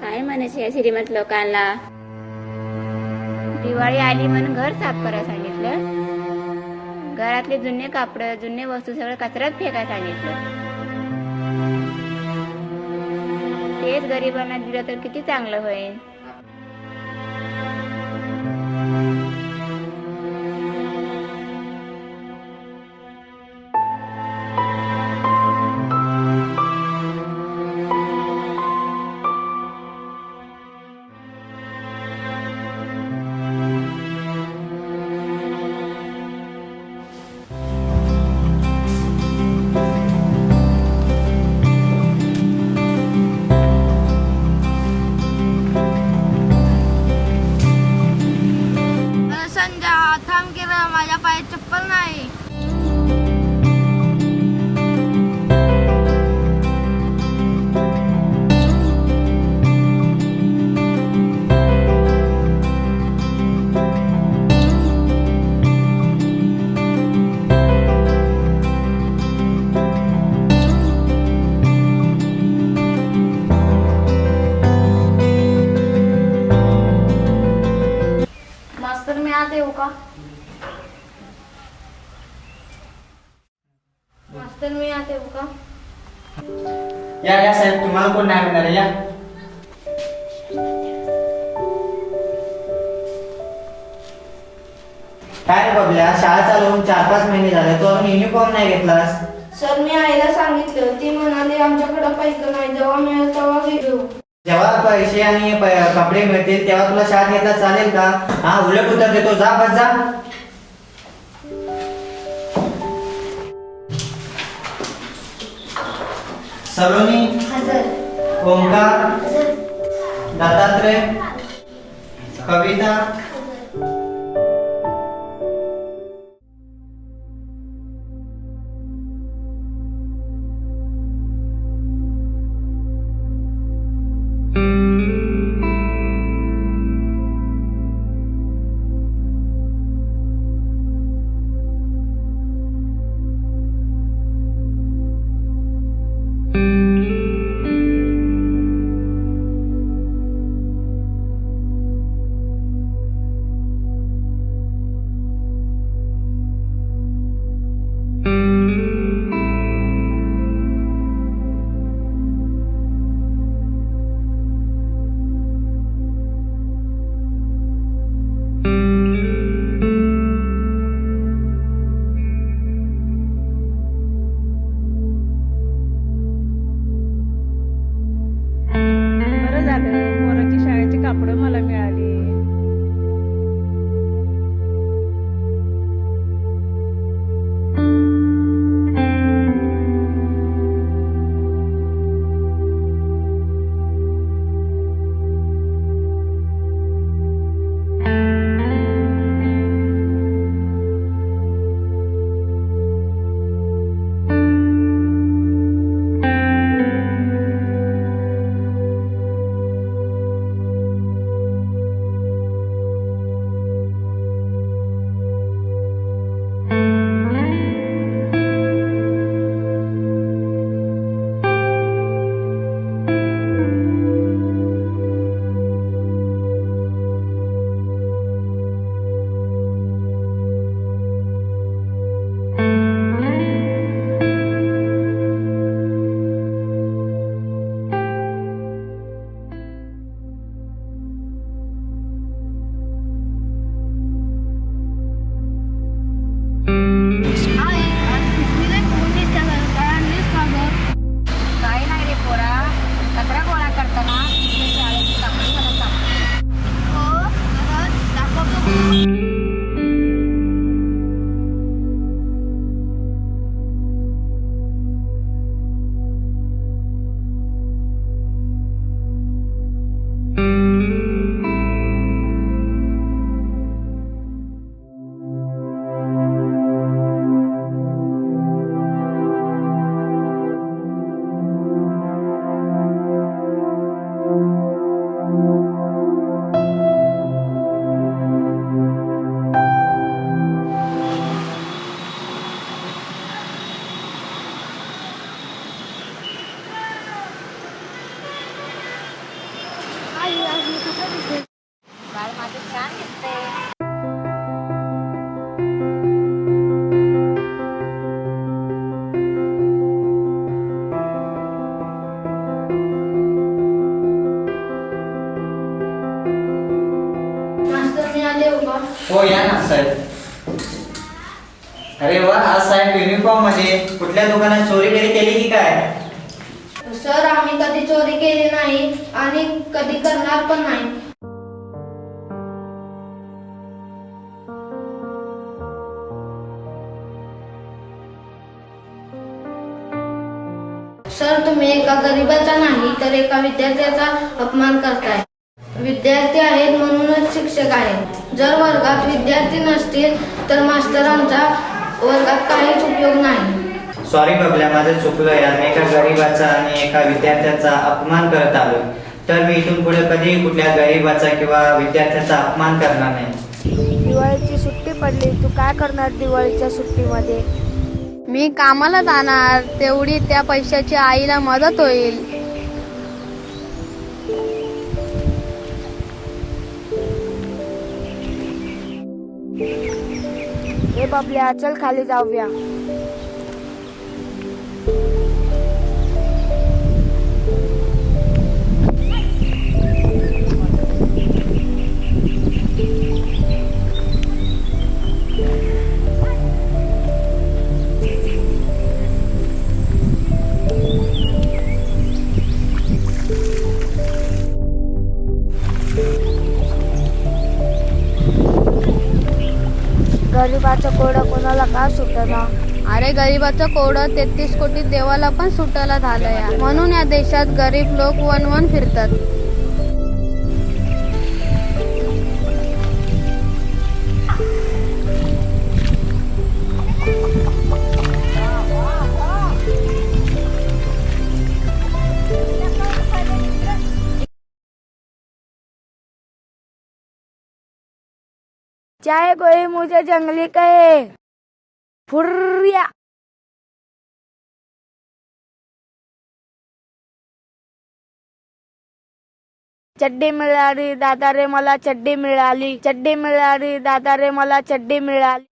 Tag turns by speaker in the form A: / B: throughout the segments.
A: काय म्हणायचे या श्रीमंत लोकांना, दिवाळी आली म्हणून घर साफ करायला सांगितलं, घरातले जुने कापड जुने वस्तू सगळं कचऱ्यात फेकायला सांगितलं. तेच गरिबांना दिलं तर किती चांगलं होईल.
B: संजा थांब की रे, माझ्या पायात चप्पल नाही. मास्तर मी आत येऊ का? मास्तर मी आत येऊ का?
C: या या साहेब, तुम्हाला कोण नाही म्हणणार, या. काय रे बबल्या, शाळा चालू होऊन 4-5 महिने झाले, तू अजून युनिफॉर्म नाही घेतलास.
B: सर मी आईला सांगितलं, ती म्हणाली आमच्याकडे पैसे नाही, जेव्हा मिळेल तेव्हा घेऊ.
C: जेव्हा पैसे आणि कपडे मिळतील तेव्हा तुला शाळेत घेतला चालेल का? हा, उलट उत्तर देतो, जा बस जा. सलोनी,
B: हजर.
C: ओंकार,
B: हजर.
C: दत्तात्रय, कविता.
A: बाळ माझं छान दिसतंय.
B: मास्तर मी आले हो का?
C: हो या ना साहेब. अरे वा, आज साहेब युनिफॉर्म मध्ये कुठल्या दुकानात चोरी केली की काय?
B: सर आम्ही कधी चोरी केली नाही आणि कधी करणार पण नाही. सर तुम्ही एका गरीबाचा नाही तर एका विद्यार्थ्याचा अपमान करताय. विद्यार्थी आहेत म्हणूनच शिक्षक आहेत. जर वर्गात विद्यार्थी नसतील तर मास्तरांचा वर्गात काहीच उपयोग नाही.
C: सॉरी बबल्या, माझं चुकलं यार. मी एका गरीबाचा आणि एका विद्यार्थ्याचा अपमान करत आलो. तर मी इथून पुढे कधी कुठल्या गरीबाचा किंवा विद्यार्थ्याचा अपमान करणार नाही.
D: दिवाळीची सुट्टी पडली, तू काय करणार दिवाळीच्या सुट्टीमध्ये? मी कामाला जाणार, तेवढी त्या पैशाची आईला मदत होईल. ए बाबल्या, चल खाली जाऊया. गरीबाचं कोडं कोणाला का सुटना? अरे गरीबाचं कोडं 33 कोटी देवाला पण सुटायला झालंय. म्हणून या देशात गरीब लोक वनवन फिरतात. चाहे कोई मुझे जंगली कहे, फुर्रिया. चड्डी मिळाली दादा रे मला, चड्डी मिळाली. चड्डी मिळाली दादा रे मला, चड्डी मिळाली.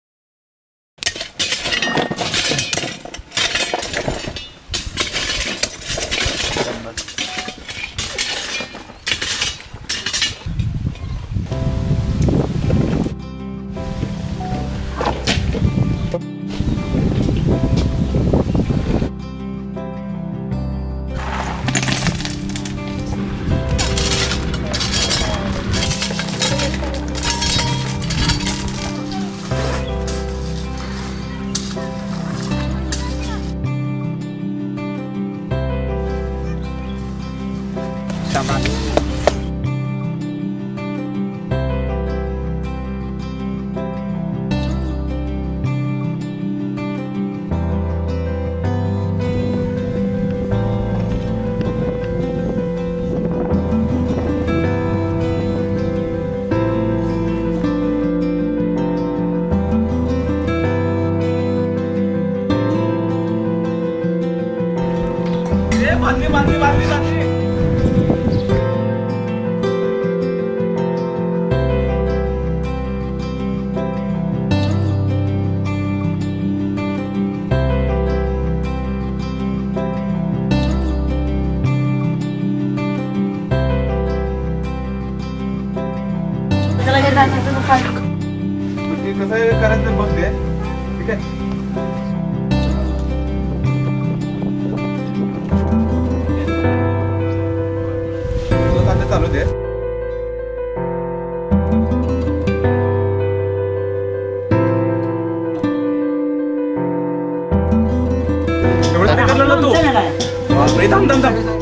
E: कसं करायचं बघ ते. ठीक आहे. तुझं चालू दे. एवढं करलं ना तू. थांब थांब थांब.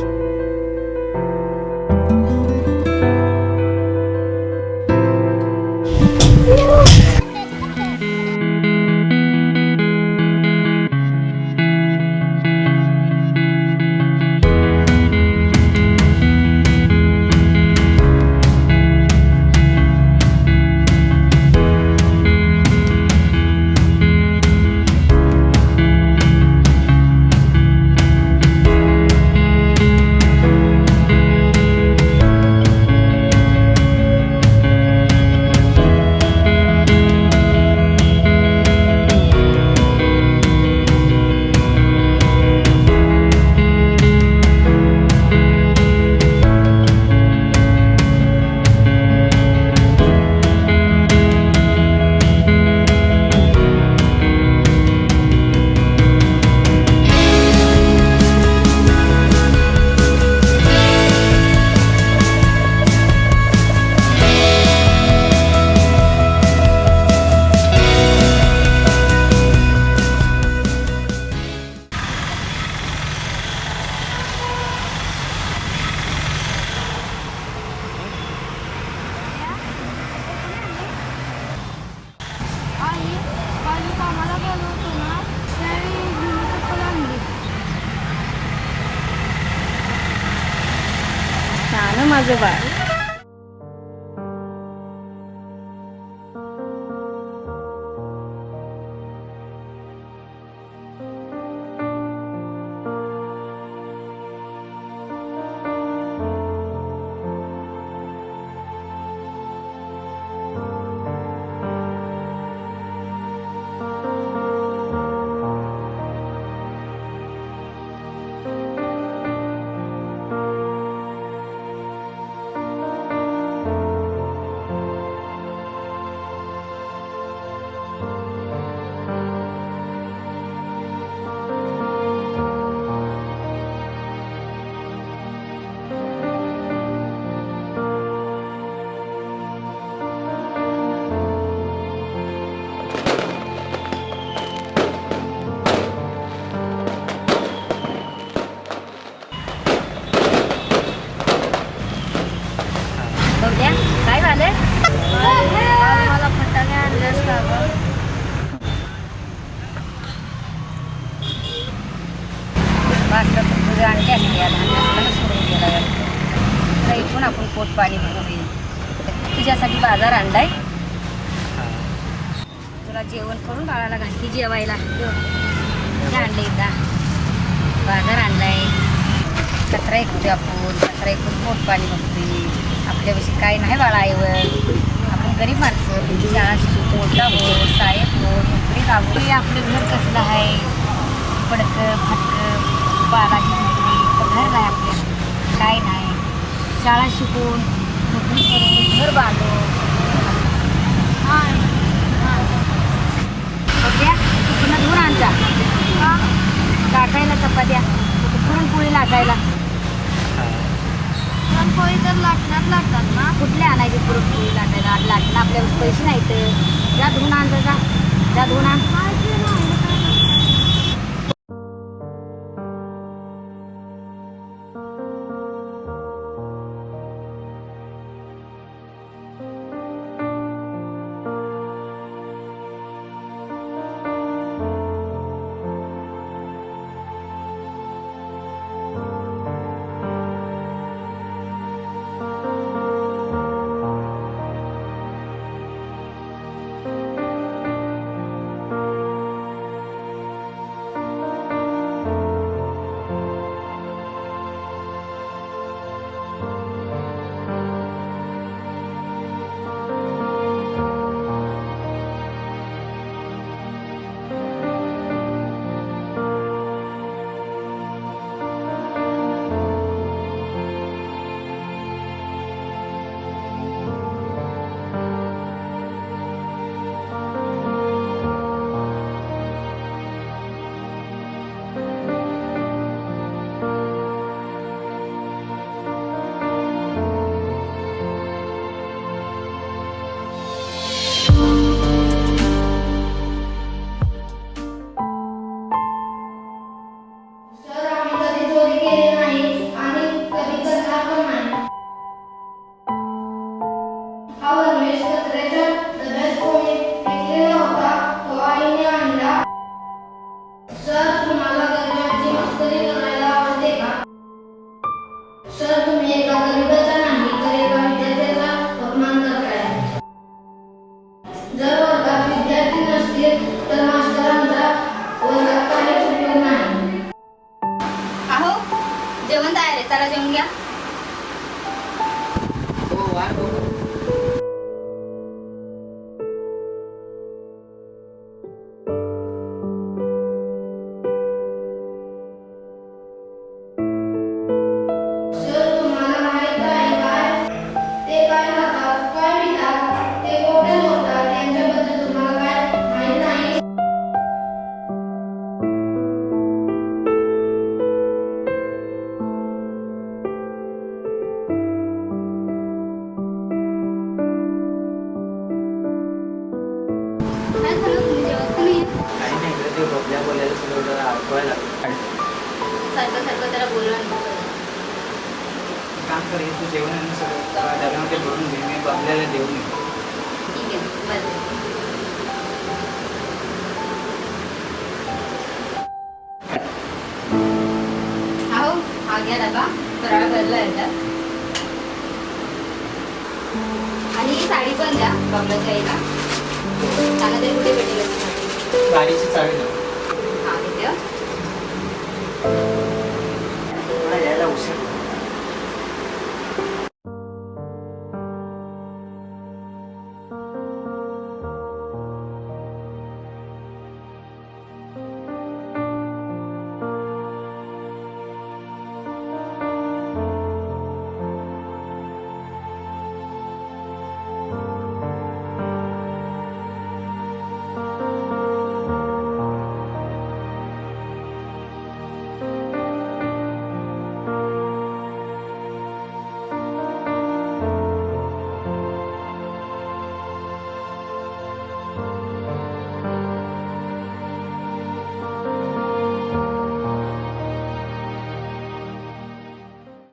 D: माझं बाळ.
A: बघूया काय झालंय.
D: मला फटाके आणलेस का गं?
A: वाजता तुझे आणले असते या लहान असताना सोडून गेला तर इथून आपण पोट पाणी भरू. तुझ्यासाठी बाजार आणलाय. तुला जेवण करून बाळाला घातली जेवायला. हे आणले एकदा बाजार आणलाय. कचरा ऐकतोय आपण, कचरा ऐकून पोट पाणी बघतोय. आपल्याविषयी काय नाही बाळा आईवर. आपण गरीब माणसं. शाळा शिकतो, मोठा हो, साहेब हो, नोकरी लागू. आपलं घर कसलं आहे, पडकं फटकं, बाळाची नोकरी घर नाही आपल्या, काय नाही. शाळा शिकून नोकरी करून घर बांधून बघ्या पुन्हा धुवून आणजा. लाटायला चपात्या, पुरणपोळी लाटायला.
D: पुरणपोळी तर लाटतात ना.
A: कुठले आणायचे पुरणपोळी लाटायला? लाटणं आपल्याला पैसे नाही तर जा धुवून आणजा. जा धुवून आण.
D: चला जेवून घ्या.
A: सारखं सारखं त्याला बोलणं
C: काम कर, तू जेवण आणि सगळं डब्यामध्ये भरून घे. मी बबल्याला देऊन येतो.
A: ठीक आहे बरं.
D: हा घ्या डबा फराळ भरला याच्यात.
A: आणि ही साडी पण द्या बाबलाच्या आईला. त्यांना ते कुठे भेटेल?
C: गाडीची चावी द्या.